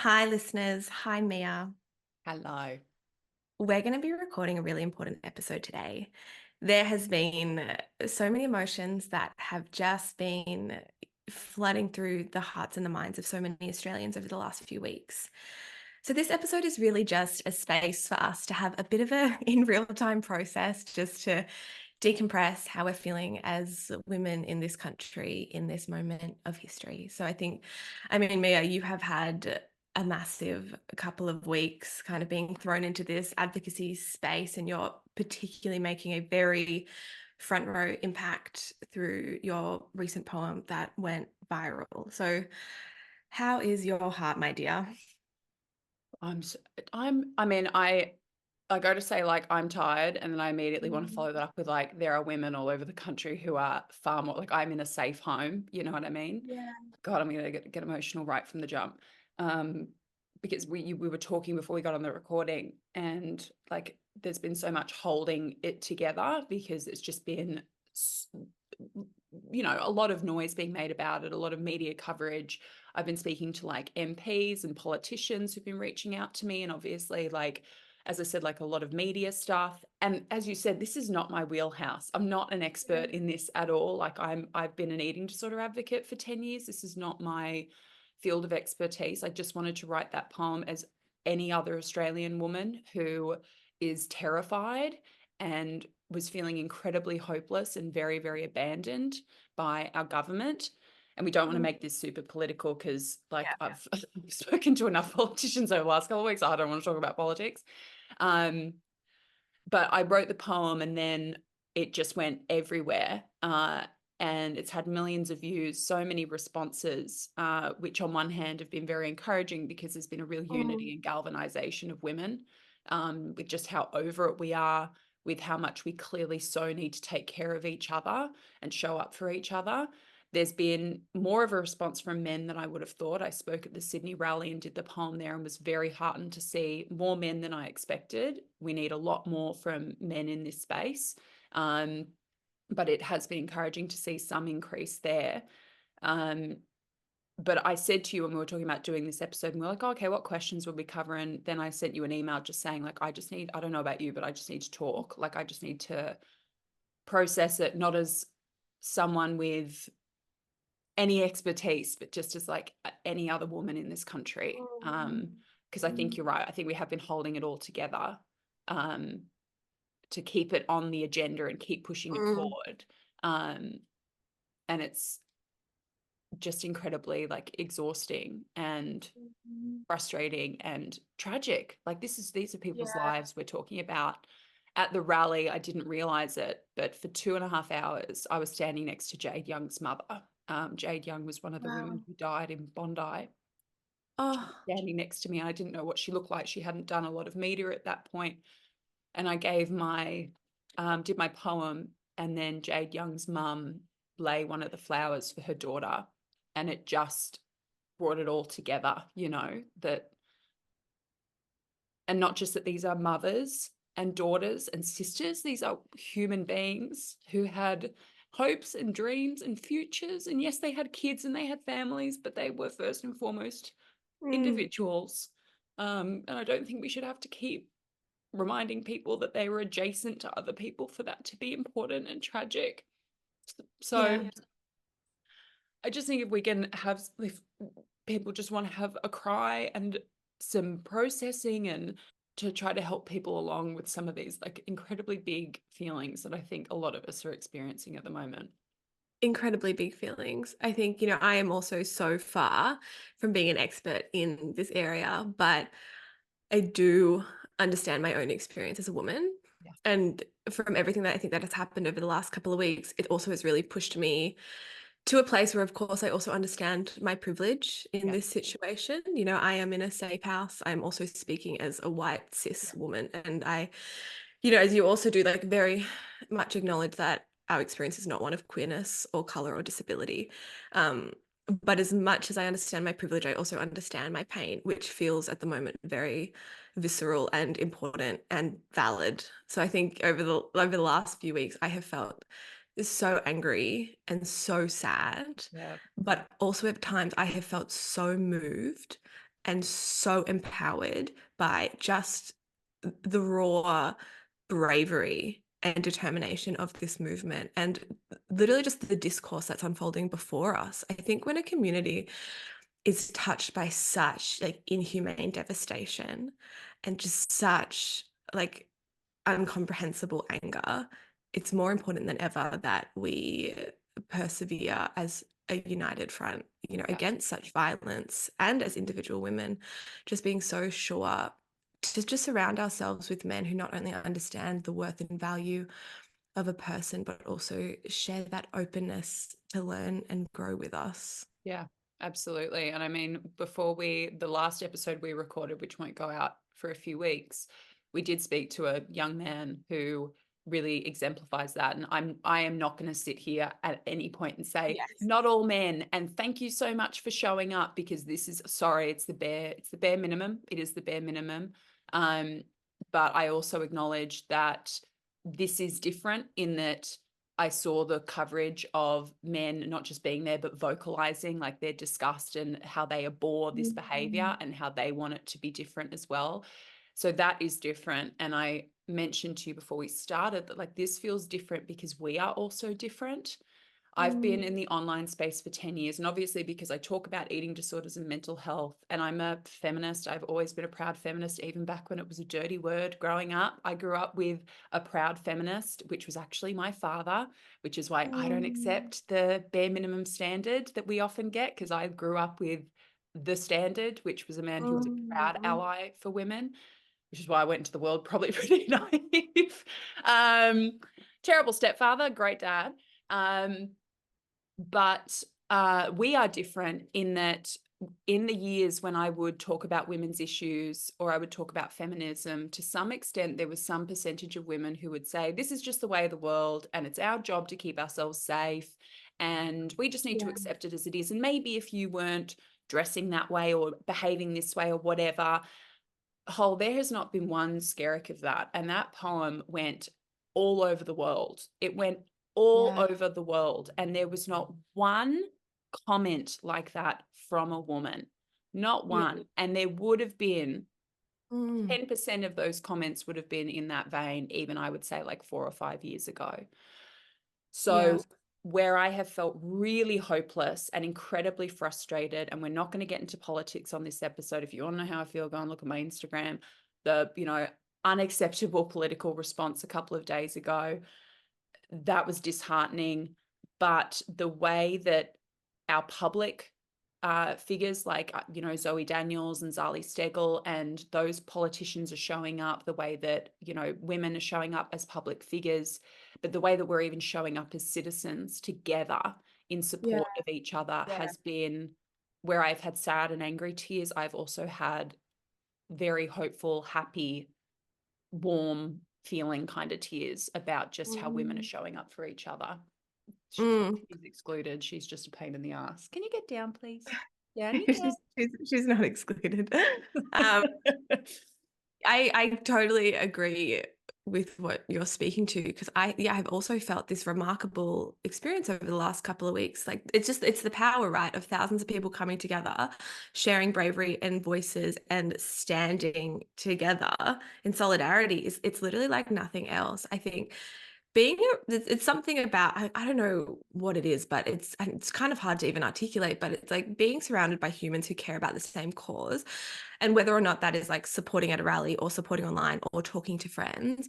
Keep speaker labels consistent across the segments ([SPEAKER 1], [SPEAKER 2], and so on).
[SPEAKER 1] Hi, listeners. Hi, Mia.
[SPEAKER 2] Hello.
[SPEAKER 1] We're going to be recording a really important episode today. There has been so many emotions that have just been flooding through the hearts and the minds of so many Australians over the last few weeks. So, this episode is really just a space for us to have a bit of a in real time process, just to decompress how we're feeling as women in this country in this moment of history. So I mean, Mia, you have had a massive couple of weeks kind of being thrown into this advocacy space, and you're particularly making a very front row impact through your recent poem that went viral. So, how is your heart, my dear?
[SPEAKER 2] I'm s- I mean I go to say like I'm tired and then I immediately want to
[SPEAKER 1] Mm.
[SPEAKER 2] follow that up with like there are women all over the country who are far more like I'm in a safe home, you know what I mean?
[SPEAKER 1] Yeah.
[SPEAKER 2] God, I'm gonna get emotional right from the jump. Um because we were talking before we got on the recording and like there's been so much holding it together because it's just been a lot of noise being made about it, a lot of media coverage. I've been speaking to like MPs and politicians who've been reaching out to me, and obviously, like, as I said, like a lot of media stuff. And as you said, this is not my wheelhouse. I'm not an expert in this at all. Like, I've been an eating disorder advocate for 10 years. This is not my field of expertise. I just wanted to write that poem as any other Australian woman who is terrified and was feeling incredibly hopeless and very, very abandoned by our government. And we don't want to
[SPEAKER 1] Mm.
[SPEAKER 2] make this super political because, like,
[SPEAKER 1] Yeah.
[SPEAKER 2] I've spoken to enough politicians over the last couple of weeks. I don't want to talk about politics. Um, but I wrote the poem and then it just went everywhere. And it's had millions of views, so many responses, which on one hand have been very encouraging because there's been a real unity
[SPEAKER 1] Mm.
[SPEAKER 2] and galvanization of women, with just how over it we are, with how much we clearly so need to take care of each other and show up for each other. There's been more of a response from men than I would have thought. I spoke at the Sydney rally and did the poem there and was very heartened to see more men than I expected. We need a lot more from men in this space. Um, but it has been encouraging to see some increase there. Um, but I said to you when we were talking about doing this episode, and we are like, oh, okay, what questions will we cover? And then I sent you an email just saying, like, I don't know about you, but I just need to talk. Like, I just need to process it, not as someone with any expertise, but just as like any other woman in this country. Because I think
[SPEAKER 1] Mm.
[SPEAKER 2] you're right. I think we have been holding it all together um, to keep it on the agenda and keep pushing it
[SPEAKER 1] Mm.
[SPEAKER 2] forward. Um, and it's just incredibly like exhausting and
[SPEAKER 1] Mm.
[SPEAKER 2] frustrating and tragic. Like these are people's
[SPEAKER 1] Yeah.
[SPEAKER 2] lives we're talking about. At the rally, I didn't realize it, but for 2.5 hours, I was standing next to Jade Young's mother. Jade Young was one of the women
[SPEAKER 1] Wow.
[SPEAKER 2] who died in Bondi. She was
[SPEAKER 1] Oh.
[SPEAKER 2] standing next to me. I didn't know what she looked like. She hadn't done a lot of media at that point. And I did my poem, and then Jade Young's mum lay one of the flowers for her daughter. And it just brought it all together, and not just that these are mothers and daughters and sisters, these are human beings who had hopes and dreams and futures. And yes, they had kids and they had families, but they were first and foremost
[SPEAKER 1] Mm.
[SPEAKER 2] individuals. And I don't think we should have to keep reminding people that they were adjacent to other people for that to be important and tragic. So
[SPEAKER 1] Yeah.
[SPEAKER 2] I just think if people just want to have a cry and some processing and to try to help people along with some of these like incredibly big feelings that I think a lot of us are experiencing at the moment.
[SPEAKER 1] Incredibly big feelings. I think, I am also so far from being an expert in this area, but I do understand my own experience as a woman.
[SPEAKER 2] Yeah.
[SPEAKER 1] And from everything that I think that has happened over the last couple of weeks, it also has really pushed me to a place where, of course, I also understand my privilege in
[SPEAKER 2] Yeah.
[SPEAKER 1] this situation. I am in a safe house. I'm also speaking as a white cis
[SPEAKER 2] Yeah.
[SPEAKER 1] woman. And as you also do, like very much acknowledge that our experience is not one of queerness or color or disability. Um, but as much as I understand my privilege, I also understand my pain, which feels at the moment very visceral and important and valid. So I think over the last few weeks, I have felt so angry and so sad,
[SPEAKER 2] Yeah.
[SPEAKER 1] but also at times I have felt so moved and so empowered by just the raw bravery and determination of this movement and literally just the discourse that's unfolding before us. I think when a community is touched by such like inhumane devastation and just such like incomprehensible anger, it's more important than ever that we persevere as a united front,
[SPEAKER 2] Yeah.
[SPEAKER 1] against such violence, and as individual women, just being so sure to just surround ourselves with men who not only understand the worth and value of a person, but also share that openness to learn and grow with us.
[SPEAKER 2] Yeah, absolutely. And I mean, before the last episode we recorded, which won't go out for a few weeks, we did speak to a young man who really exemplifies that. And I am not going to sit here at any point and say,
[SPEAKER 1] Yes.
[SPEAKER 2] not all men. And thank you so much for showing up, because this is, sorry, it's the bare minimum. It is the bare minimum. Um, but I also acknowledge that this is different in that I saw the coverage of men not just being there, but vocalizing like their disgust and how they abhor this behavior and how they want it to be different as well. So that is different. And I mentioned to you before we started that like this feels different because we are also different. I've been in the online space for 10 years, and obviously because I talk about eating disorders and mental health, and I'm a feminist. I've always been a proud feminist, even back when it was a dirty word growing up. I grew up with a proud feminist, which was actually my father, which is why I don't accept the bare minimum standard that we often get, because I grew up with the standard, which was a man who was a proud ally for women, which is why I went into the world probably pretty naive. Terrible stepfather, great dad. But we are different in that in the years when I would talk about women's issues or I would talk about feminism, to some extent, there was some percentage of women who would say, this is just the way of the world and it's our job to keep ourselves safe and we just need to accept it as it is. And maybe if you weren't dressing that way or behaving this way or whatever, there has not been one skerrick of that. And that poem went all over the world. It went all
[SPEAKER 1] Yeah.
[SPEAKER 2] over the world. And there was not one comment like that from a woman, not
[SPEAKER 1] Yeah.
[SPEAKER 2] one. And there would have been
[SPEAKER 1] Mm.
[SPEAKER 2] 10% of those comments would have been in that vein, even I would say like 4 or 5 years ago.
[SPEAKER 1] Yeah.
[SPEAKER 2] So where I have felt really hopeless and incredibly frustrated, and we're not going to get into politics on this episode. If you want to know how I feel, go and look at my Instagram. The, unacceptable political response a couple of days ago, that was disheartening. But the way that our public figures like, Zoe Daniels and Zali Steggall and those politicians are showing up, the way that, women are showing up as public figures, but the way that we're even showing up as citizens together in
[SPEAKER 1] Yeah.
[SPEAKER 2] support of each other
[SPEAKER 1] Yeah.
[SPEAKER 2] has been where I've had sad and angry tears. I've also had very hopeful, happy, warm feeling kind of tears about just how women are
[SPEAKER 1] Mm.
[SPEAKER 2] showing up for each other.
[SPEAKER 1] Mm.
[SPEAKER 2] She's excluded. She's just a pain in the ass. Can you get down, please? Down you go.
[SPEAKER 1] She's not excluded. I totally agree with what you're speaking to, because I've also felt this remarkable experience over the last couple of weeks. Like it's the power, right, of thousands of people coming together, sharing bravery and voices and standing together in solidarity. It's literally like nothing else. I think it's something about, I don't know what it is, but it's kind of hard to even articulate, but it's like being surrounded by humans who care about the same cause, and whether or not that is like supporting at a rally or supporting online or talking to friends,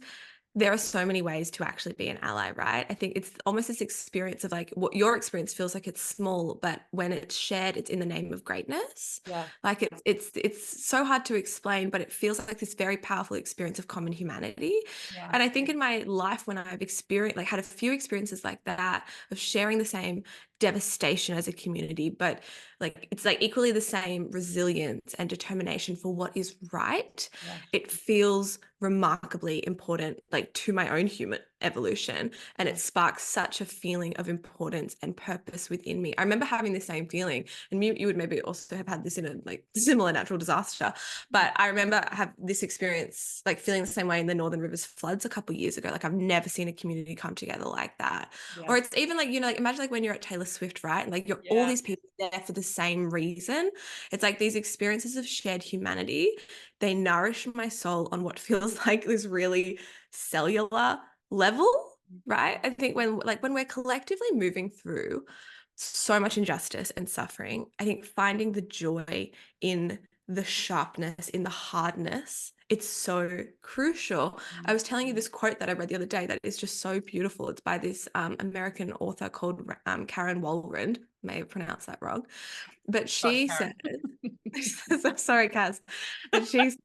[SPEAKER 1] there are so many ways to actually be an ally, right? I think it's almost this experience of like what your experience feels like it's small, but when it's shared, it's in the name of greatness.
[SPEAKER 2] Yeah.
[SPEAKER 1] Like it's so hard to explain, but it feels like this very powerful experience of common humanity.
[SPEAKER 2] Yeah.
[SPEAKER 1] And I think in my life, when I've experienced, like had a few experiences like that of sharing the same devastation as a community, but like it's like equally the same resilience and determination for what is right,
[SPEAKER 2] Yeah.
[SPEAKER 1] it feels remarkably important, like to my own human evolution, and
[SPEAKER 2] Yeah.
[SPEAKER 1] it sparked such a feeling of importance and purpose within me. I remember having the same feeling, and you would maybe also have had this in a like similar natural disaster, but I remember have this experience, like feeling the same way in the Northern Rivers floods a couple of years ago. Like I've never seen a community come together like that.
[SPEAKER 2] Yeah.
[SPEAKER 1] Or it's even like, like imagine like when you're at Taylor Swift, right? And like you're all
[SPEAKER 2] Yeah.
[SPEAKER 1] these people there for the same reason. It's like these experiences of shared humanity, they nourish my soul on what feels like this really cellular level, right? I think when we're collectively moving through so much injustice and suffering, I think finding the joy in the sharpness, in the hardness, it's so crucial. I was telling you this quote that I read the other day that is just so beautiful. It's by this American author called Karen Walrond. May have pronounced that wrong, but
[SPEAKER 2] Sorry,
[SPEAKER 1] she said,
[SPEAKER 2] Karen.
[SPEAKER 1] sorry, Kaz, but she's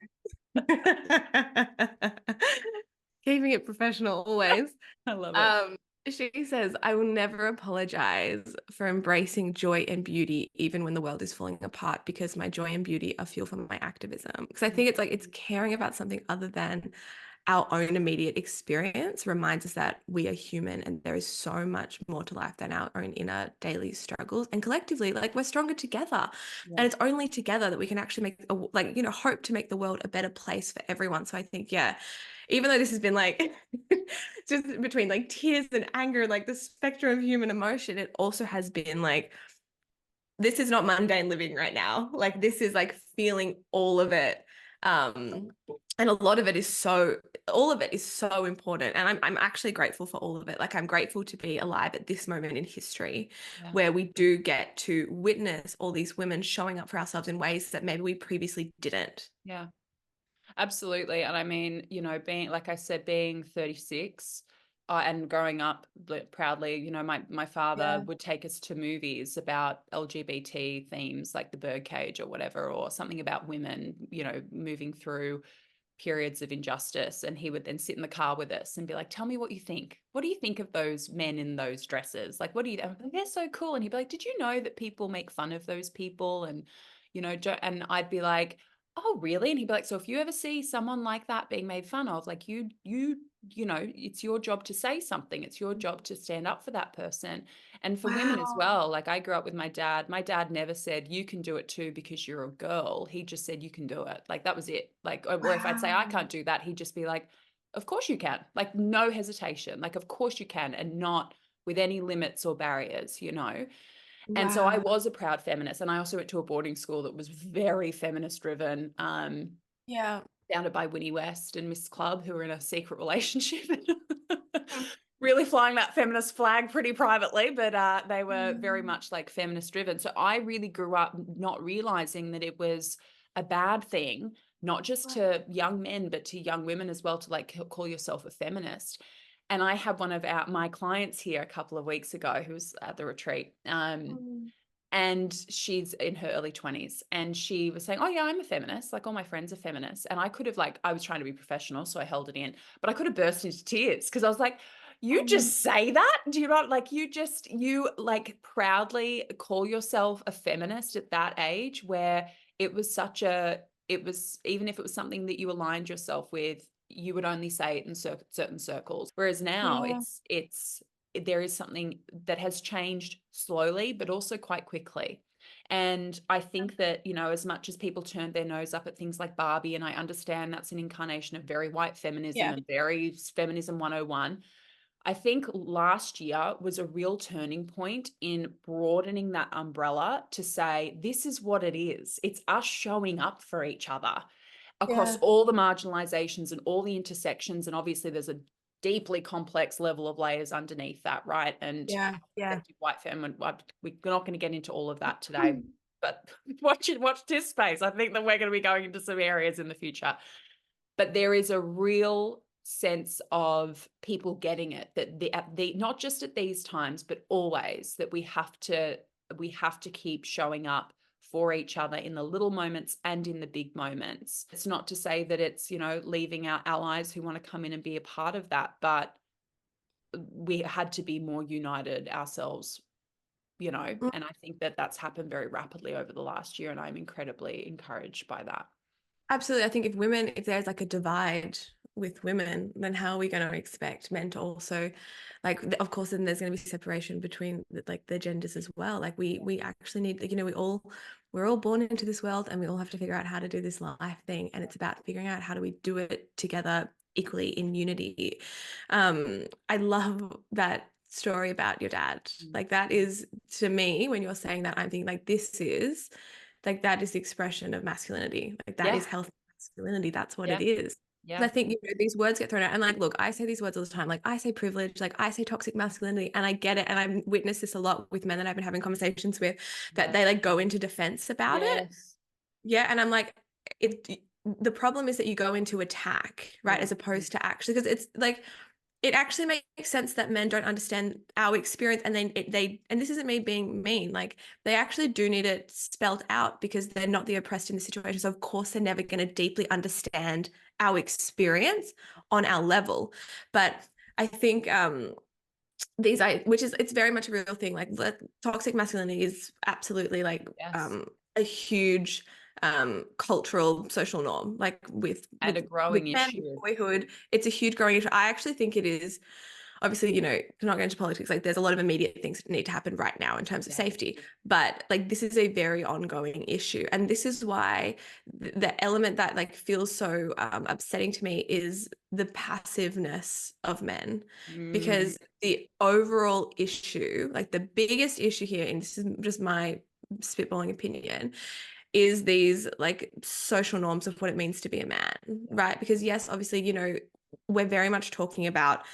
[SPEAKER 1] keeping it professional always.
[SPEAKER 2] I love it.
[SPEAKER 1] Um, she says, I will never apologize for embracing joy and beauty, even when the world is falling apart, because my joy and beauty are fuel for my activism. Because I think it's like it's caring about something other than our own immediate experience reminds us that we are human and there is so much more to life than our own inner daily struggles. And collectively, like we're stronger together.
[SPEAKER 2] Yeah.
[SPEAKER 1] And it's only together that we can actually make hope to make the world a better place for everyone. So I think, yeah, even though this has been like just between like tears and anger, like the spectrum of human emotion, it also has been like, this is not mundane living right now. Like this is like feeling all of it. And a lot of it is all of it is so important. And I'm actually grateful for all of it. Like I'm grateful to be alive at this moment in history
[SPEAKER 2] Yeah.
[SPEAKER 1] where we do get to witness all these women showing up for ourselves in ways that maybe we previously didn't.
[SPEAKER 2] Yeah. Absolutely. And I mean, being, like I said, being 36 and growing up proudly, my father
[SPEAKER 1] Yeah.
[SPEAKER 2] would take us to movies about LGBT themes like The Birdcage or whatever, or something about women, moving through periods of injustice. And he would then sit in the car with us and be like, tell me what you think. What do you think of those men in those dresses? Like, what do you, I'm like, they're so cool. And he'd be like, did you know that people make fun of those people? And, and I'd be like, oh, really? And he'd be like, so if you ever see someone like that being made fun of, like it's your job to say something. It's your job to stand up for that person. And for women as
[SPEAKER 1] Wow.
[SPEAKER 2] well, like I grew up with my dad. My dad never said, you can do it too because you're a girl. He just said, you can do it. Like that was it. Like, or if I'd say, I
[SPEAKER 1] Wow.
[SPEAKER 2] can't do that, he'd just be like, of course you can. Like, no hesitation. Like, of course you can. And not with any limits or barriers. And so I
[SPEAKER 1] Wow.
[SPEAKER 2] was a proud feminist. And I also went to a boarding school that was very feminist driven.
[SPEAKER 1] Yeah.
[SPEAKER 2] Founded by Winnie West and Miss Club, who were in a secret relationship. Really flying that feminist flag pretty privately, but they were very
[SPEAKER 1] Mm.
[SPEAKER 2] much like feminist driven. So I really grew up not realizing that it was a bad thing, not just to young men, but to young women as well, to like call yourself a feminist. And I had one of my clients here a couple of weeks ago who was at the retreat.
[SPEAKER 1] Mm.
[SPEAKER 2] And she's in her early 20s, and she was saying, oh yeah, I'm a feminist, like all my friends are feminists. And I could have, like, I was trying to be professional, so I held it in, but I could have burst into tears because I was like, you
[SPEAKER 1] Um,
[SPEAKER 2] just say that? Do you not, like, you like proudly call yourself a feminist at that age, where it was even if it was something that you aligned yourself with, you would only say it in certain circles. Whereas now
[SPEAKER 1] yeah.
[SPEAKER 2] it's there is something that has changed slowly, but also quite quickly. And I think that, as much as people turned their nose up at things like Barbie, and I understand that's an incarnation of very white feminism
[SPEAKER 1] Yeah.
[SPEAKER 2] and very feminism 101, I think last year was a real turning point in broadening that umbrella to say, this is what it is. It's us showing up for each other across
[SPEAKER 1] Yeah.
[SPEAKER 2] all the marginalizations and all the intersections. And obviously there's a deeply complex level of layers underneath that, right? And
[SPEAKER 1] Yeah.
[SPEAKER 2] how
[SPEAKER 1] Yeah.
[SPEAKER 2] effective white femme, we're not going to get into all of that today, but watch this space. I think that we're going to be going into some areas in the future. But there is a real sense of people getting it, that the not just at these times, but always, that we have to keep showing up for each other in the little moments and in the big moments. It's not to say that it's, leaving our allies who want to come in and be a part of that, but we had to be more united ourselves.
[SPEAKER 1] Mm.
[SPEAKER 2] And I think that that's happened very rapidly over the last year, and I'm incredibly encouraged by that.
[SPEAKER 1] Absolutely. I think if there's like a divide with women, then how are we going to expect men to also, like, of course, then there's going to be separation between like the genders as well. Like we actually need, like, you know, we're all born into this world and we all have to figure out how to do this life thing. And it's about figuring out how do we do it together equally in unity. I love that story about your dad. Like that is, to me, when you're saying that, I'm thinking like this is like that is the expression of masculinity. Like that
[SPEAKER 2] Yeah.
[SPEAKER 1] is healthy masculinity. That's what
[SPEAKER 2] Yeah.
[SPEAKER 1] it is.
[SPEAKER 2] Yeah.
[SPEAKER 1] I think, you know, these words get thrown out, and like, look, I say these words all the time. Like, I say privilege, like, I say toxic masculinity, and I get it. And I've witnessed this a lot with men that I've been having conversations with, that
[SPEAKER 2] Yeah.
[SPEAKER 1] they like go into defense about it.
[SPEAKER 2] Yes.
[SPEAKER 1] Yeah, and I'm like, the problem is that you go into attack, right, as opposed to actually, because it's like it actually makes sense that men don't understand our experience, and then they and this isn't me being mean, like they actually do need it spelled out because they're not the oppressed in the situation. So of course they're never going to deeply understand our experience on our level. But I think these which is, it's very much a real thing. Like toxic masculinity is absolutely like
[SPEAKER 2] Yes.
[SPEAKER 1] a huge cultural social norm, like
[SPEAKER 2] And a
[SPEAKER 1] with
[SPEAKER 2] growing
[SPEAKER 1] men, with
[SPEAKER 2] issue.
[SPEAKER 1] boyhood. It's a huge growing issue. I actually think it is, obviously, you know, not going into politics, like there's a lot of immediate things that need to happen right now in terms of
[SPEAKER 2] Yeah.
[SPEAKER 1] safety, but like this is a very ongoing issue. And this is why the element that like feels so upsetting to me is the passiveness of men,
[SPEAKER 2] Mm.
[SPEAKER 1] because the overall issue, like the biggest issue here, and this is just my spitballing opinion, is these like social norms of what it means to be a man, right? Because yes, obviously, you know, we're very much talking about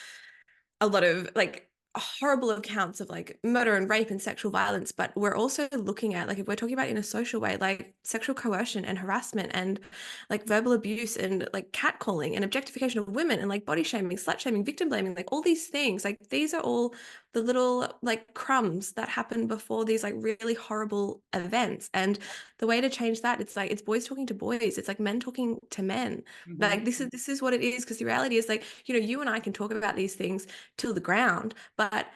[SPEAKER 1] a lot of like horrible accounts of like murder and rape and sexual violence, but we're also looking at, like, if we're talking about in a social way, like sexual coercion and harassment and like verbal abuse and like catcalling and objectification of women and like body shaming, slut shaming, victim blaming, like all these things, like these are all the little like crumbs that happen before these like really horrible events. And the way to change that, it's like it's boys talking to boys, it's like men talking to men.
[SPEAKER 2] Mm-hmm.
[SPEAKER 1] Like this is what it is, because the reality is, like, you know, you and I can talk about these things till the ground, but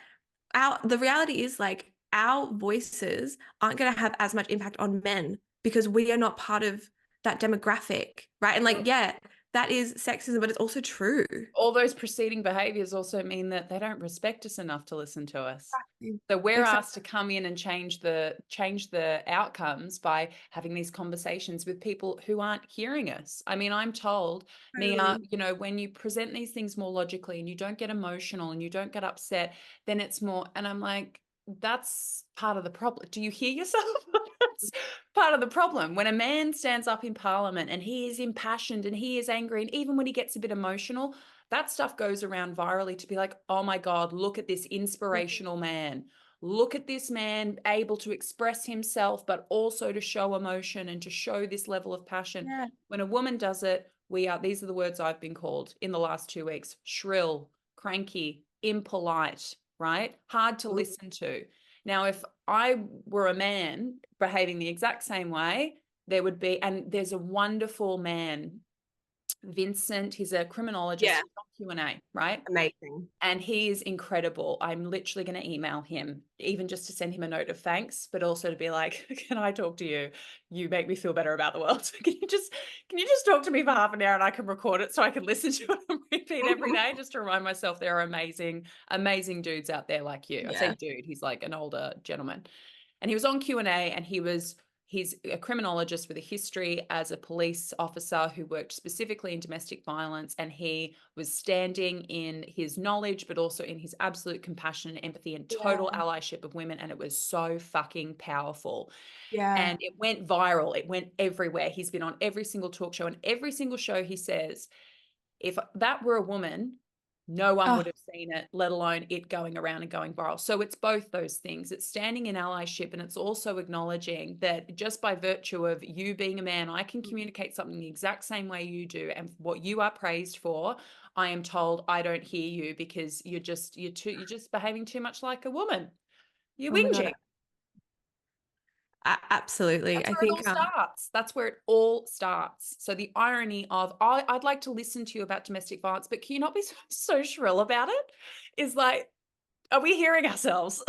[SPEAKER 1] the reality is, like, our voices aren't going to have as much impact on men because we are not part of that demographic, right? And like, yeah, that is sexism, but it's also true.
[SPEAKER 2] All those preceding behaviors also mean that they don't respect us enough to listen to us.
[SPEAKER 1] Exactly.
[SPEAKER 2] So we're
[SPEAKER 1] Exactly.
[SPEAKER 2] asked to come in and change the outcomes by having these conversations with people who aren't hearing us. I mean, I'm told, Mia,
[SPEAKER 1] Totally.
[SPEAKER 2] you know, when you present these things more logically and you don't get emotional and you don't get upset, then it's more, and I'm like, that's part of the problem. Do you hear yourself? That's part of the problem. When a man stands up in parliament and he is impassioned and he is angry, and even when he gets a bit emotional, that stuff goes around virally to be like, oh my God, look at this inspirational man. Look at this man able to express himself, but also to show emotion and to show this level of passion.
[SPEAKER 1] Yeah.
[SPEAKER 2] When a woman does it, these are the words I've been called in the last 2 weeks: shrill, cranky, impolite, right? Hard to listen to. Now, if I were a man behaving the exact same way, there would be, and there's a wonderful man, Vincent, he's a criminologist,
[SPEAKER 1] Yeah.
[SPEAKER 2] he's on Q&A, right?
[SPEAKER 1] Amazing.
[SPEAKER 2] And he is incredible. I'm literally going to email him, even just to send him a note of thanks, but also to be like, can I talk to you? You make me feel better about the world. Can you just talk to me for half an hour and I can record it so I can listen to it and repeat every day, just to remind myself there are amazing, amazing dudes out there like you. I say
[SPEAKER 1] Yeah.
[SPEAKER 2] dude, he's like an older gentleman. And he was on Q&A, and he's a criminologist with a history as a police officer who worked specifically in domestic violence. And he was standing in his knowledge, but also in his absolute compassion and empathy and total
[SPEAKER 1] Yeah.
[SPEAKER 2] allyship of women. And it was so fucking powerful.
[SPEAKER 1] Yeah.
[SPEAKER 2] And it went viral. It went everywhere. He's been on every single talk show, and every single show he says, if that were a woman, no one
[SPEAKER 1] Oh,
[SPEAKER 2] would have seen it, let alone it going around and going viral. So it's both those things. It's standing in allyship, and it's also acknowledging that just by virtue of you being a man, I can communicate something the exact same way you do. And what you are praised for, I am told I don't hear you because you're just behaving too much like a woman. You're
[SPEAKER 1] oh my God.
[SPEAKER 2] whinging.
[SPEAKER 1] Absolutely.
[SPEAKER 2] That's
[SPEAKER 1] I
[SPEAKER 2] where it
[SPEAKER 1] think
[SPEAKER 2] all starts. That's where it all starts. So the irony of, I'd like to listen to you about domestic violence, but can you not be so shrill about it? Is like, are we hearing ourselves?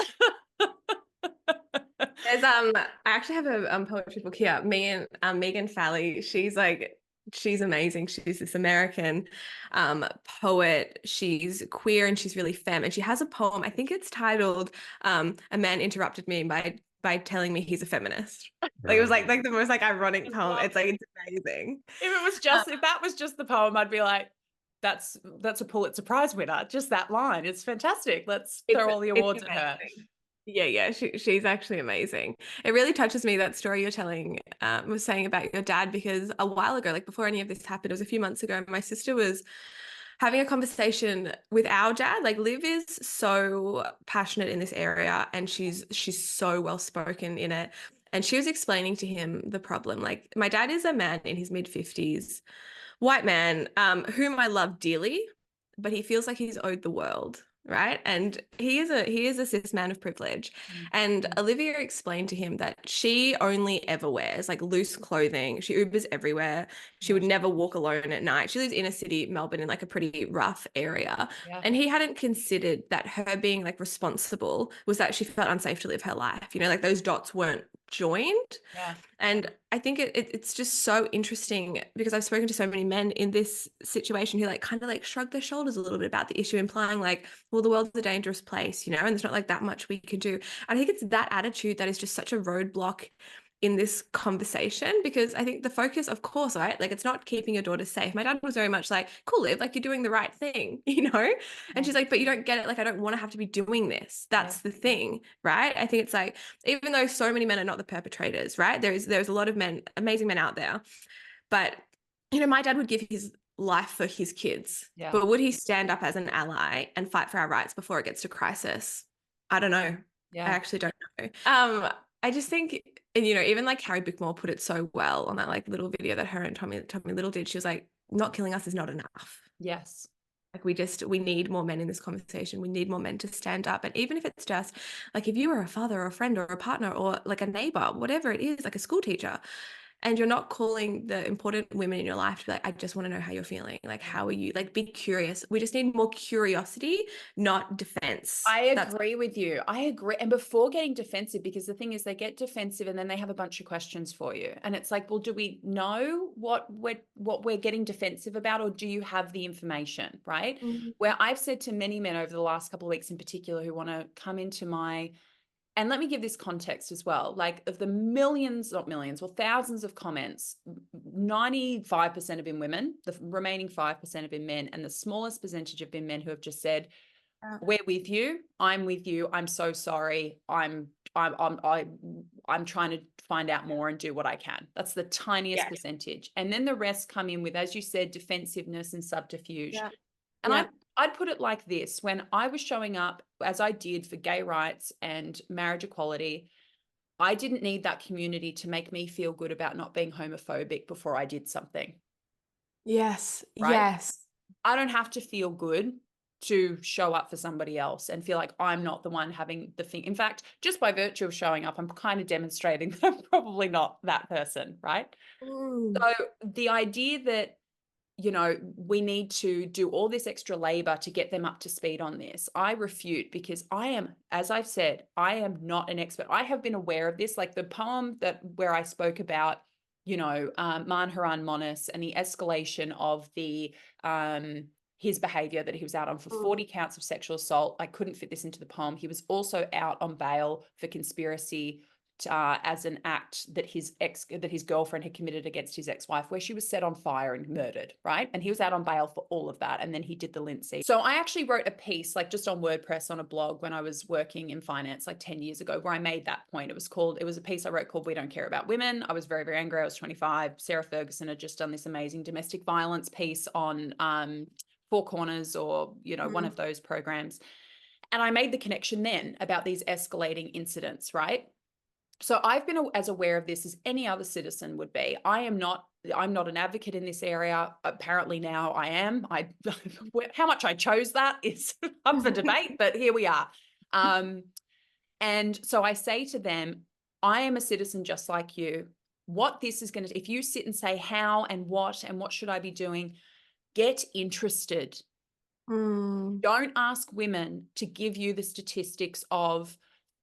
[SPEAKER 1] there's I actually have a poetry book here. Me and Megan Fally, she's like she's amazing. She's this American poet. She's queer and she's really femme. And she has a poem. I think it's titled "A Man Interrupted Me" by telling me he's a feminist. Like it was like the most like ironic poem. It's like it's amazing.
[SPEAKER 2] If that was just the poem, I'd be like, that's a Pulitzer Prize winner. Just that line. It's fantastic. Let's throw all the
[SPEAKER 1] It's
[SPEAKER 2] awards at her.
[SPEAKER 1] amazing. Yeah, she's actually amazing. It really touches me, that story you're telling, was saying about your dad, because a while ago, like before any of this happened, it was a few months ago, my sister was having a conversation with our dad. Like Liv is so passionate in this area and she's so well spoken in it. And she was explaining to him the problem. Like my dad is a man in his mid-50s, white man, whom I love dearly, but he feels like he's owed the world, right? And he is a cis man of privilege. And Olivia explained to him that she only ever wears like loose clothing. She Ubers everywhere. She would never walk alone at night. She lives inner city Melbourne in like a pretty rough area.
[SPEAKER 2] Yeah.
[SPEAKER 1] And he hadn't considered that her being like responsible was that she felt unsafe to live her life. You know, like those dots weren't joined.
[SPEAKER 2] Yeah.
[SPEAKER 1] And I think it's just so interesting because I've spoken to so many men in this situation who like kind of like shrug their shoulders a little bit about the issue, implying like, well, the world's a dangerous place, you know, and there's not like that much we can do. And I think it's that attitude that is just such a roadblock in this conversation, because I think the focus, of course, right? Like it's not keeping your daughter safe. My dad was very much like, cool, Liv, like you're doing the right thing, you know? And she's like, but you don't get it. Like, I don't want to have to be doing this. That's the thing, right? I think it's like, even though so many men are not the perpetrators, right? There's a lot of men, amazing men out there. But, you know, my dad would give his life for his kids.
[SPEAKER 2] Yeah.
[SPEAKER 1] But would he stand up as an ally and fight for our rights before it gets to crisis? I don't know.
[SPEAKER 2] Yeah.
[SPEAKER 1] I actually don't know. I just think, and you know, even like Carrie Bickmore put it so well on that like little video that her and Tommy Little did. She was like, not killing us is not enough.
[SPEAKER 2] Yes.
[SPEAKER 1] Like we need more men in this conversation. We need more men to stand up. And even if it's just like if you are a father or a friend or a partner or like a neighbor, whatever it is, like a school teacher, and you're not calling the important women in your life to be like, I just want to know how you're feeling. Like, how are you? Like, be curious. We just need more curiosity, not defense.
[SPEAKER 2] I agree with you. I agree. And before getting defensive, because the thing is they get defensive and then they have a bunch of questions for you. And it's like, well, do we know what we're getting defensive about, or do you have the information, right?
[SPEAKER 1] Mm-hmm.
[SPEAKER 2] Where I've said to many men over the last couple of weeks in particular who want to come into my, and let me give this context as well, like of the millions, not millions, well, thousands of comments, 95% have been women, the remaining 5% have been men, and the smallest percentage have been men who have just said, we're with you. I'm so sorry. I'm trying to find out more and do what I can. That's the tiniest percentage. And then the rest come in with, as you said, defensiveness and subterfuge.
[SPEAKER 1] Yeah.
[SPEAKER 2] And I'd put it like this: when I was showing up, as I did, for gay rights and marriage equality, I didn't need that community to make me feel good about not being homophobic before I did something.
[SPEAKER 1] Yes.
[SPEAKER 2] Right?
[SPEAKER 1] Yes.
[SPEAKER 2] I don't have to feel good to show up for somebody else and feel like I'm not the one having the thing. In fact, just by virtue of showing up, I'm kind of demonstrating that I'm probably not that person, right? So the idea that, you know, we need to do all this extra labor to get them up to speed on this, I refute, because I am, as I've said, I am not an expert. I have been aware of this, like the poem where I spoke about, you know, Manharan Monis and the escalation of the his behavior that he was out on for 40 counts of sexual assault. I couldn't fit this into the poem. He was also out on bail for conspiracy as an act that his girlfriend had committed against his ex-wife, where she was set on fire and murdered, right? And he was out on bail for all of that. And then he did the Lindsay. So I actually wrote a piece, like just on WordPress on a blog when I was working in finance like 10 years ago, where I made that point. It was a piece I wrote called "We Don't Care About Women." I was very, very angry. I was 25. Sarah Ferguson had just done this amazing domestic violence piece on Four Corners, or, you know, one of those programs. And I made the connection then about these escalating incidents, right? So I've been as aware of this as any other citizen would be. I'm not an advocate in this area. Apparently now I am. How much I chose that is up for debate, but here we are. And so I say to them, I am a citizen just like you. What this is going to, if you sit and say how and what should I be doing, get interested. Don't ask women to give you the statistics of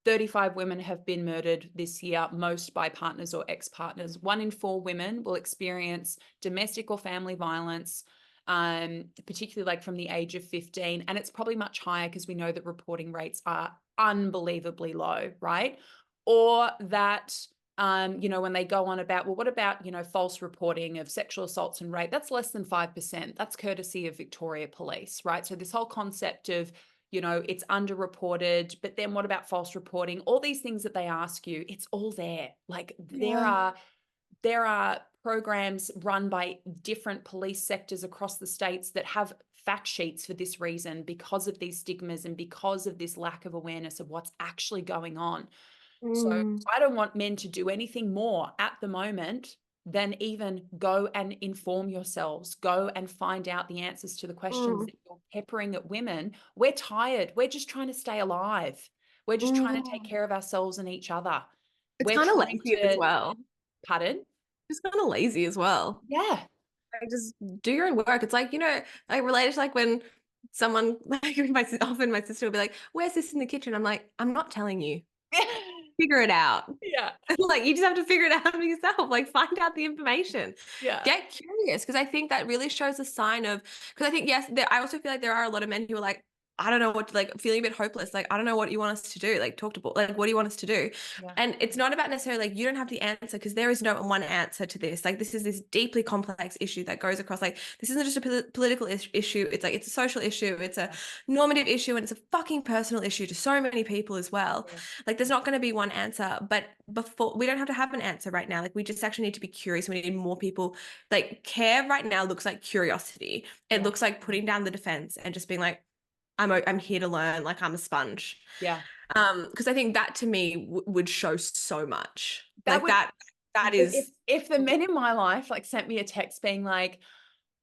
[SPEAKER 2] 35 women have been murdered this year, most by partners or ex-partners. 1 in 4 women will experience domestic or family violence, particularly like from the age of 15. And it's probably much higher because we know that reporting rates are unbelievably low, right? Or that, when they go on about, well, what about, false reporting of sexual assaults and rape? That's less than 5%. That's courtesy of Victoria Police, right? So this whole concept of, it's underreported, but then what about false reporting? All these things that they ask you, it's all there. Like there are programs run by different police sectors across the states that have fact sheets for this reason, because of these stigmas and because of this lack of awareness of what's actually going on. So
[SPEAKER 1] Mm,
[SPEAKER 2] I don't want men to do anything more at the moment than even go and inform yourselves, go and find out the answers to the questions
[SPEAKER 1] mm,
[SPEAKER 2] that you're peppering at women. We're tired. We're just trying to stay alive. We're just trying to take
[SPEAKER 1] mm.
[SPEAKER 2] care of ourselves and each other.
[SPEAKER 1] It's
[SPEAKER 2] We're
[SPEAKER 1] kind of
[SPEAKER 2] trying
[SPEAKER 1] lazy as
[SPEAKER 2] to,
[SPEAKER 1] well.
[SPEAKER 2] pardon?
[SPEAKER 1] It's kind of lazy as well.
[SPEAKER 2] Yeah.
[SPEAKER 1] Like, just do your own work. It's like, I relate to like when someone, like often my sister will be like, where's this in the kitchen? I'm like, I'm not telling you. Figure it out.
[SPEAKER 2] Yeah.
[SPEAKER 1] Like, you just have to figure it out for yourself. Like, find out the information.
[SPEAKER 2] Yeah.
[SPEAKER 1] Get curious, because I think that really shows a sign of, because I think, yes, I also feel like there are a lot of men who are like, I don't know what to, like, feeling a bit hopeless. Like, I don't know what you want us to do. Like, talk to, like, what do you want us to do?
[SPEAKER 2] Yeah.
[SPEAKER 1] And it's not about necessarily like, you don't have the answer, because there is no one answer to this. Like, this is this deeply complex issue that goes across, like, this isn't just a political issue. It's like, it's a social issue. It's a normative issue, and it's a fucking personal issue to so many people as well.
[SPEAKER 2] Yeah.
[SPEAKER 1] Like, there's not going to be one answer, but before, we don't have to have an answer right now. Like, we just actually need to be curious. We need more people. Like, care right now looks like curiosity. It
[SPEAKER 2] Yeah.
[SPEAKER 1] looks like putting down the defense and just being like, I'm here to learn. Like, I'm a sponge.
[SPEAKER 2] Yeah.
[SPEAKER 1] Because I think that to me would show so much.
[SPEAKER 2] That
[SPEAKER 1] Like
[SPEAKER 2] would,
[SPEAKER 1] that
[SPEAKER 2] if
[SPEAKER 1] is
[SPEAKER 2] if the men in my life like sent me a text being like,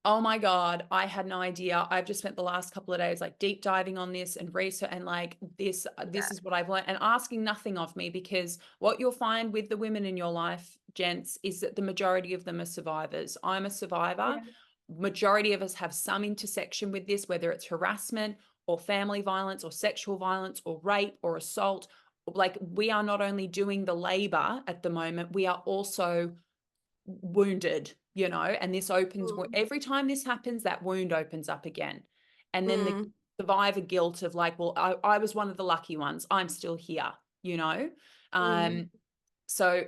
[SPEAKER 2] oh my God, I had no idea. I've just spent the last couple of days like deep diving on this and research, and like this
[SPEAKER 1] yeah,
[SPEAKER 2] is what I've learned, and asking nothing of me, because what you'll find with the women in your life, gents, is that the majority of them are survivors. I'm a survivor.
[SPEAKER 1] yeah,
[SPEAKER 2] Majority of us have some intersection with this, whether it's harassment or family violence or sexual violence or rape or assault. Like, we are not only doing the labor at the moment, we are also wounded, and this opens,
[SPEAKER 1] mm,
[SPEAKER 2] every time this happens, that wound opens up again. And then the
[SPEAKER 1] mm,
[SPEAKER 2] survivor guilt of like, well, I was one of the lucky ones, I'm still here, you know.
[SPEAKER 1] mm.
[SPEAKER 2] So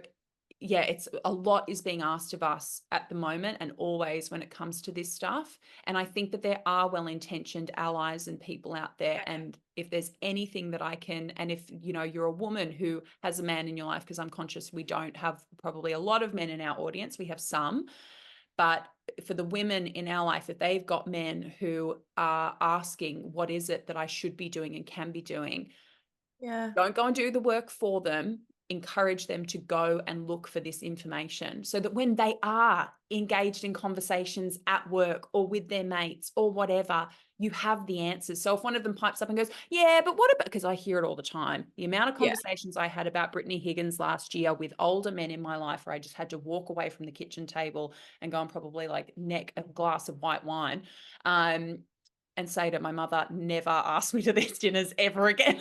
[SPEAKER 2] yeah, it's a lot is being asked of us at the moment and always when it comes to this stuff. And I think that there are well-intentioned allies and people out there. And if there's anything that I can, and if you're a woman who has a man in your life, because I'm conscious we don't have probably a lot of men in our audience, we have some, but for the women in our life, if they've got men who are asking, what is it that I should be doing and can be doing,
[SPEAKER 1] Yeah.
[SPEAKER 2] don't go and do the work for them. Encourage them to go and look for this information, so that when they are engaged in conversations at work or with their mates or whatever, you have the answers. So if one of them pipes up and goes, yeah, but what about, because I hear it all the time, the amount of
[SPEAKER 1] Yeah.
[SPEAKER 2] conversations I had about Brittany Higgins last year with older men in my life, where I just had to walk away from the kitchen table and go and probably like neck a glass of white wine, and say to my mother, never ask me to these dinners ever again.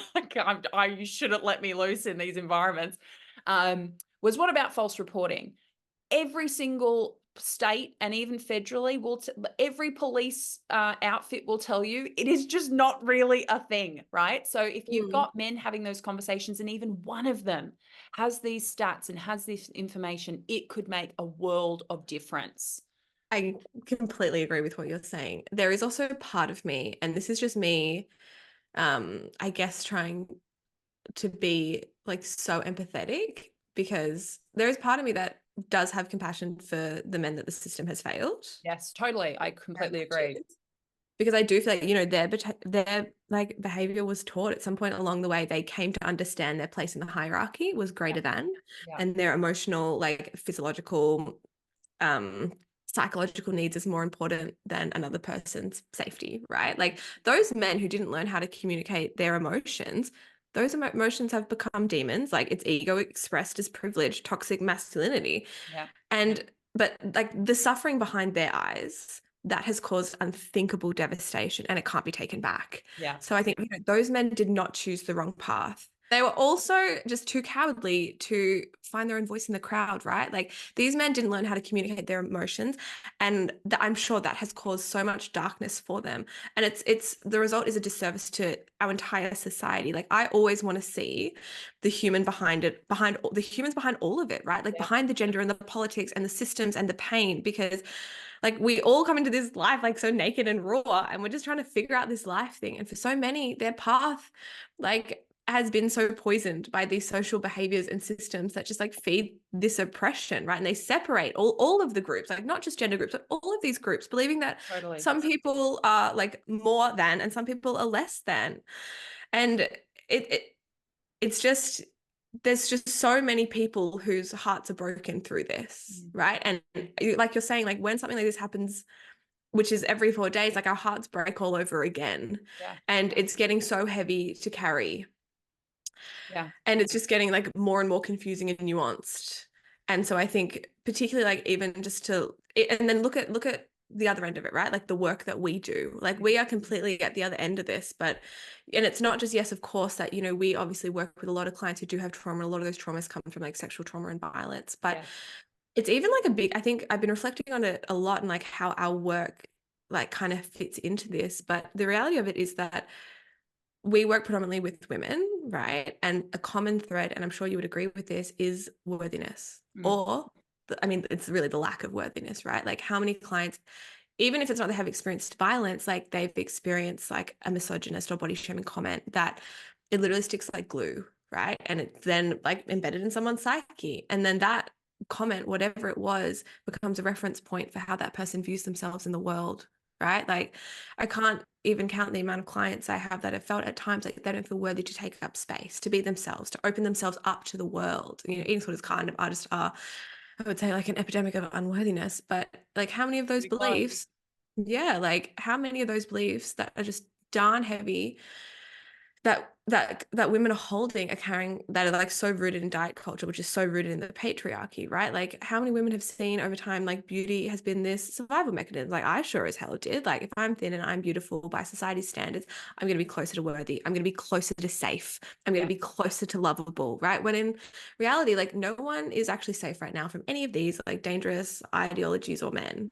[SPEAKER 2] You shouldn't let me loose in these environments. Was what about false reporting? Every single state and even federally every police outfit will tell you it is just not really a thing, right? So if you've
[SPEAKER 1] Mm.
[SPEAKER 2] got men having those conversations and even one of them has these stats and has this information, it could make a world of difference.
[SPEAKER 1] I completely agree with what you're saying. There is also part of me, and this is just me, I guess, trying to be like so empathetic, because there is part of me that does have compassion for the men that the system has failed.
[SPEAKER 2] Yes, totally. I
[SPEAKER 1] Very
[SPEAKER 2] completely
[SPEAKER 1] much
[SPEAKER 2] agree.
[SPEAKER 1] is. Because I do feel like, their like behavior was taught at some point along the way. They came to understand their place in the hierarchy was
[SPEAKER 2] Yeah.
[SPEAKER 1] greater than,
[SPEAKER 2] Yeah.
[SPEAKER 1] and their emotional, like physiological, um, psychological needs is more important than another person's safety, right? Like, those men who didn't learn how to communicate their emotions, those emotions have become demons. Like, it's ego expressed as privilege, toxic masculinity.
[SPEAKER 2] Yeah.
[SPEAKER 1] But like, the suffering behind their eyes, that has caused unthinkable devastation, and it can't be taken back.
[SPEAKER 2] Yeah.
[SPEAKER 1] So I think, those men did not choose the wrong path. They were also just too cowardly to find their own voice in the crowd, right? Like these men didn't learn how to communicate their emotions, and I'm sure that has caused so much darkness for them. And it's the result is a disservice to our entire society. Like I always want to see the human behind it, behind the humans behind all of it, right? Like
[SPEAKER 2] Yeah,
[SPEAKER 1] behind the gender and the politics and the systems and the pain, because like we all come into this life like so naked and raw, and we're just trying to figure out this life thing. And for so many, their path like has been so poisoned by these social behaviors and systems that just like feed this oppression, right? And they separate all of the groups, like not just gender groups, but all of these groups, believing that
[SPEAKER 2] totally.
[SPEAKER 1] some people are like more than and some people are less than. And it it's just there's just so many people whose hearts are broken through this,
[SPEAKER 2] Mm.
[SPEAKER 1] right? And like you're saying, like when something like this happens, which is every 4 days, like our hearts break all over again.
[SPEAKER 2] Yeah,
[SPEAKER 1] And it's getting so heavy to carry.
[SPEAKER 2] yeah.
[SPEAKER 1] And it's just getting like more and more confusing and nuanced. And so I think particularly like even just to and then look at the other end of it, right? Like the work that we do. Like we are completely at the other end of this, but and it's not just, yes, of course, that we obviously work with a lot of clients who do have trauma, and a lot of those traumas come from like sexual trauma and violence. But
[SPEAKER 2] Yeah.
[SPEAKER 1] it's even like a big, I think I've been reflecting on it a lot and like how our work like kind of fits into this. But the reality of it is that we work predominantly with women, right? And a common thread, and I'm sure you would agree with this, is worthiness.
[SPEAKER 2] Mm.
[SPEAKER 1] Or, I mean, it's really the lack of worthiness, right? Like, how many clients, even if it's not they have experienced violence, like they've experienced like a misogynist or body shaming comment that it literally sticks like glue, right? And it's then like embedded in someone's psyche. And then that comment, whatever it was, becomes a reference point for how that person views themselves in the world, right? Like, I can't even count the amount of clients I have that have felt at times like they don't feel worthy to take up space, to be themselves, to open themselves up to the world. Eating disorders kind of are just I would say like an epidemic of unworthiness. But like how many of those
[SPEAKER 2] Pretty close.
[SPEAKER 1] beliefs, yeah, like how many of those beliefs that are just darn heavy that women are holding are carrying, that are like so rooted in diet culture, which is so rooted in the patriarchy, right? Like how many women have seen over time like beauty has been this survival mechanism? Like I sure as hell did. Like if I'm thin and I'm beautiful by society's standards, I'm going to be closer to worthy, I'm going to be closer to safe, I'm going
[SPEAKER 2] Yeah.
[SPEAKER 1] to be closer to lovable, right? When in reality, like no one is actually safe right now from any of these like dangerous ideologies or men.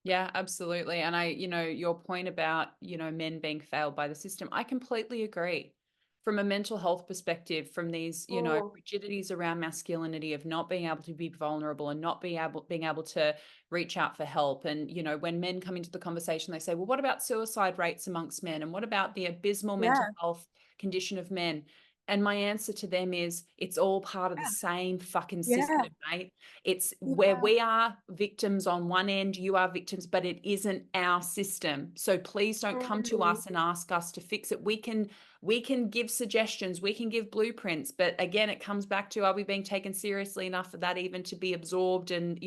[SPEAKER 2] Yeah, absolutely. And your point about, men being failed by the system, I completely agree. From a mental health perspective, from these,
[SPEAKER 1] Oh,
[SPEAKER 2] rigidities around masculinity of not being able to be vulnerable and not being able to reach out for help. And, when men come into the conversation, they say, well, what about suicide rates amongst men? And what about the abysmal mental
[SPEAKER 1] yeah,
[SPEAKER 2] health condition of men? And my answer to them is it's all part of the same fucking
[SPEAKER 1] yeah,
[SPEAKER 2] system, mate. It's where
[SPEAKER 1] yeah.
[SPEAKER 2] we are victims on one end, you are victims, but it isn't our system. So please don't come to
[SPEAKER 1] Mm,
[SPEAKER 2] us and ask us to fix it. We can give suggestions, we can give blueprints, but again, it comes back to, are we being taken seriously enough for that even to be absorbed and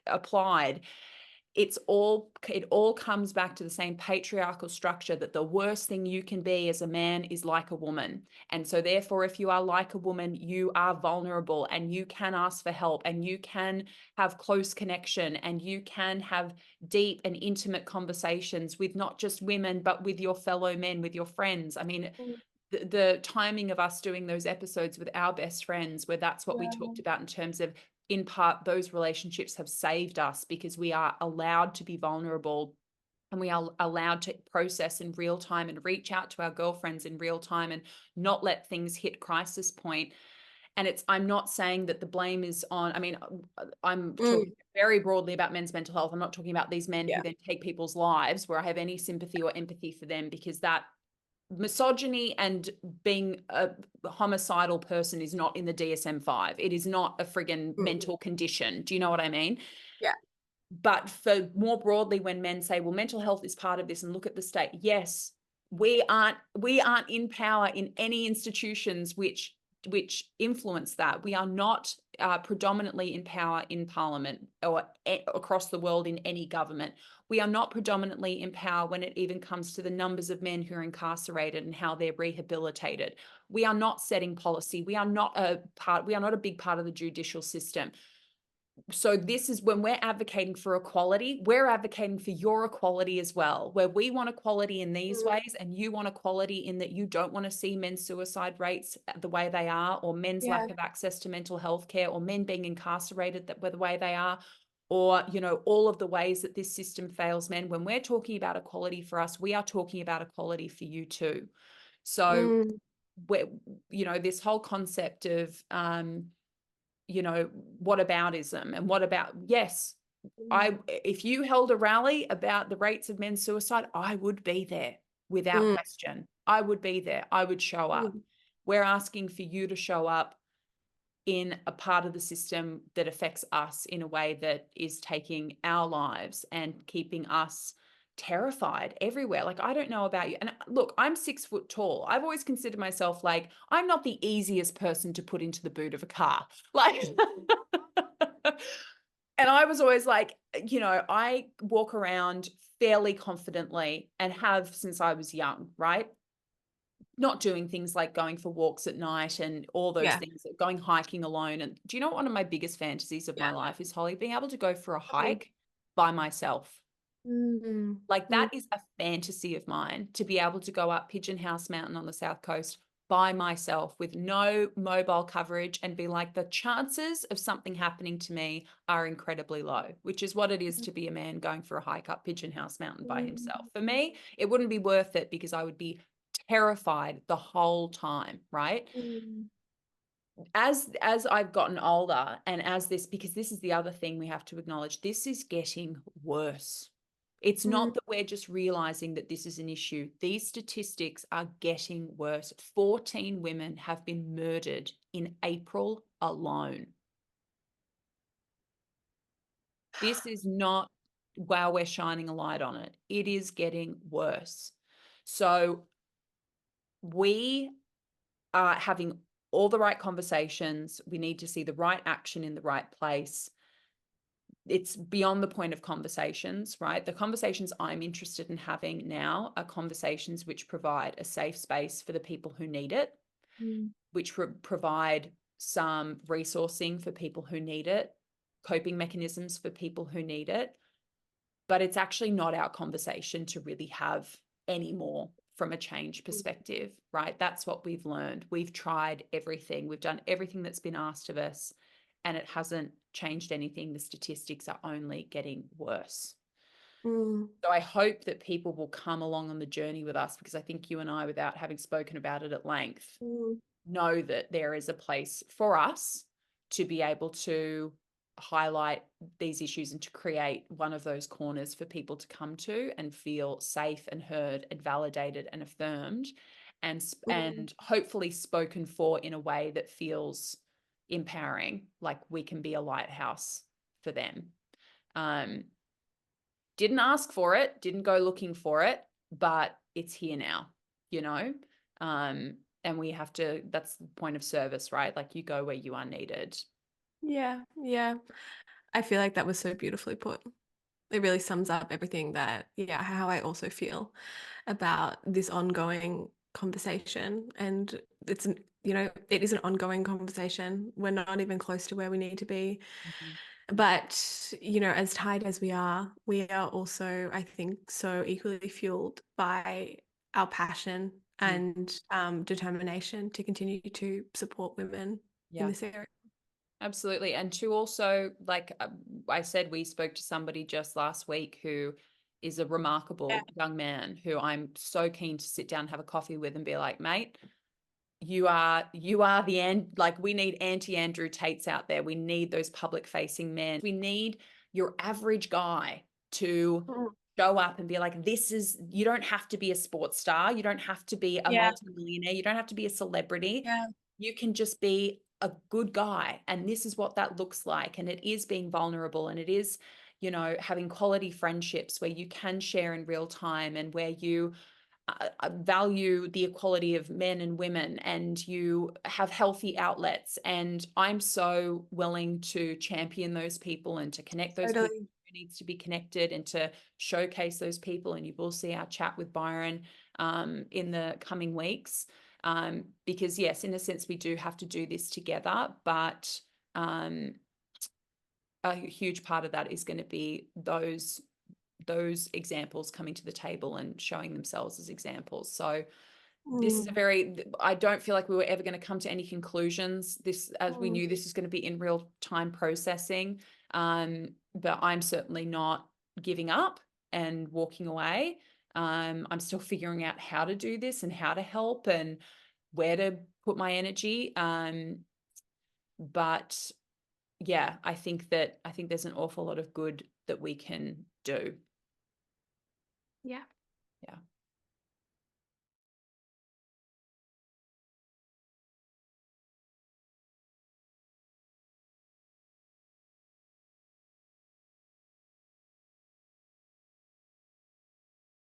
[SPEAKER 2] applied? It all comes back to the same patriarchal structure, that the worst thing you can be as a man is like a woman. And so therefore, if you are like a woman, you are vulnerable and you can ask for help and you can have close connection and you can have deep and intimate conversations with not just women, but with your fellow men, with your friends. I mean,
[SPEAKER 1] mm,
[SPEAKER 2] the timing of us doing those episodes with our best friends, where that's what we
[SPEAKER 1] yeah.
[SPEAKER 2] talked about in terms of, in part, those relationships have saved us because we are allowed to be vulnerable and we are allowed to process in real time and reach out to our girlfriends in real time and not let things hit crisis point. And I'm not saying that the blame is on, I mean, I'm talking
[SPEAKER 1] Mm,
[SPEAKER 2] very broadly about men's mental health. I'm not talking about these men who
[SPEAKER 1] yeah.
[SPEAKER 2] then take people's lives, where I have any sympathy or empathy for them, because that misogyny and being a homicidal person is not in the DSM-5. It is not a friggin'
[SPEAKER 1] Mm,
[SPEAKER 2] mental condition. Do you know what I mean?
[SPEAKER 1] yeah.
[SPEAKER 2] But for more broadly, when men say, well, mental health is part of this and look at the state, yes, we aren't in power in any institutions which influence that. We are not predominantly in power in parliament or across the world in any government. We are not predominantly in power when it even comes to the numbers of men who are incarcerated and how they're rehabilitated. We are not setting policy. We are not a big part of the judicial system. So this is when we're advocating for equality, we're advocating for your equality as well, where we want equality in these
[SPEAKER 1] Mm.
[SPEAKER 2] ways and you want equality in that you don't want to see men's suicide rates the way they are, or men's
[SPEAKER 1] Yeah.
[SPEAKER 2] lack of access to mental health care, or men being incarcerated the way they are, or, you know, all of the ways that this system fails men. When we're talking about equality for us, we are talking about equality for you too. So,
[SPEAKER 1] Mm.
[SPEAKER 2] we're, you know, this whole concept of, you know, whataboutism and what about, yes, if you held a rally about the rates of men's suicide, I would be there without
[SPEAKER 1] Mm.
[SPEAKER 2] question. I would be there. I would show up.
[SPEAKER 1] Mm.
[SPEAKER 2] We're asking for you to show up in a part of the system that affects us in a way that is taking our lives and keeping us terrified everywhere. Like, I don't know about you. And look, I'm 6 foot tall. I've always considered myself like, I'm not the easiest person to put into the boot of a car. Like, and I was always like, you know, I walk around fairly confidently and have since I was young, right? Not doing things like going for walks at night and all those
[SPEAKER 1] Yeah.
[SPEAKER 2] things, going hiking alone. And do you know what one of my biggest fantasies of my
[SPEAKER 1] Yeah.
[SPEAKER 2] life is, Holly? Being able to go for a
[SPEAKER 1] Mm.
[SPEAKER 2] hike by myself.
[SPEAKER 1] Mm.
[SPEAKER 2] Like,
[SPEAKER 1] Mm.
[SPEAKER 2] that is a fantasy of mine, to be able to go up Pigeon House Mountain on the South Coast by myself with no mobile coverage and be like, the chances of something happening to me are incredibly low, which is what it is to be a man going for a hike up Pigeon House Mountain by himself.
[SPEAKER 1] Mm.
[SPEAKER 2] For me, it wouldn't be worth it because I would be terrified the whole time, right?
[SPEAKER 1] Mm.
[SPEAKER 2] As I've gotten older, and as this, because this is the other thing we have to acknowledge, this is getting worse. It's
[SPEAKER 1] Mm.
[SPEAKER 2] not that we're just realizing that this is an issue. These statistics are getting worse. 14 women have been murdered in April alone. This is not, wow, we're shining a light on it. It is getting worse. So we are having all the right conversations. We need to see the right action in the right place. It's beyond the point of conversations, right? The conversations I'm interested in having now are conversations which provide a safe space for the people who need it,
[SPEAKER 1] Mm.
[SPEAKER 2] which provide some resourcing for people who need it, coping mechanisms for people who need it. But it's actually not our conversation to really have anymore from a change perspective, right? That's what we've learned. We've tried everything. We've done everything that's been asked of us, and it hasn't changed anything. The statistics are only getting worse.
[SPEAKER 1] Mm.
[SPEAKER 2] So I hope that people will come along on the journey with us, because I think you and I, without having spoken about it at length,
[SPEAKER 1] Mm.
[SPEAKER 2] know that there is a place for us to be able to highlight these issues and to create one of those corners for people to come to and feel safe and heard and validated and affirmed,
[SPEAKER 1] Mm.
[SPEAKER 2] and hopefully spoken for in a way that feels empowering, like we can be a lighthouse for them. um didn't ask for it, didn't go looking for it, but it's here now, you know? And we have to, that's the point of service, right? Like, you go where you are needed.
[SPEAKER 1] Yeah. Yeah. I feel like that was so beautifully put. It really sums up everything that, yeah, how I also feel about this ongoing conversation. And it's an, it is an ongoing conversation. We're not even close to where we need to be.
[SPEAKER 2] Mhm.
[SPEAKER 1] But, as tired as we are also, I think, so equally fueled by our passion
[SPEAKER 2] Mm.
[SPEAKER 1] and determination to continue to support women in
[SPEAKER 2] Yeah,
[SPEAKER 1] this area.
[SPEAKER 2] absolutely. And to also, like, I said, we spoke to somebody just last week who is a
[SPEAKER 1] Yeah.
[SPEAKER 2] remarkable young man who I'm so keen to sit down and have a coffee with and be like, mate, you are the end. Like, we need anti-Andrew Tates out there. We need those public facing men. We need your average guy to
[SPEAKER 1] Mm.
[SPEAKER 2] show up and be like, this is, you don't have to be a sports star, you don't have to be a
[SPEAKER 1] Yeah.
[SPEAKER 2] multimillionaire, you don't have to be a celebrity.
[SPEAKER 1] Yeah.
[SPEAKER 2] You can just be a good guy, and this is what that looks like. And it is being vulnerable, and it is, having quality friendships where you can share in real time, and where you value the equality of men and women, and you have healthy outlets. And I'm so willing to champion those people and to connect those people
[SPEAKER 1] Totally.
[SPEAKER 2] who needs to be connected, and to showcase those people. And you will see our chat with Byron in the coming weeks, because yes, in a sense, we do have to do this together, but a huge part of that is going to be those examples coming to the table and showing themselves as examples. So this is a very, I don't feel like we were ever going to come to any conclusions. This, as we knew, this is going to be in real time processing. But I'm certainly not giving up and walking away. I'm still figuring out how to do this and how to help and where to put my energy. But yeah, I think there's an awful lot of good that we can do.
[SPEAKER 1] Yeah.
[SPEAKER 2] Yeah.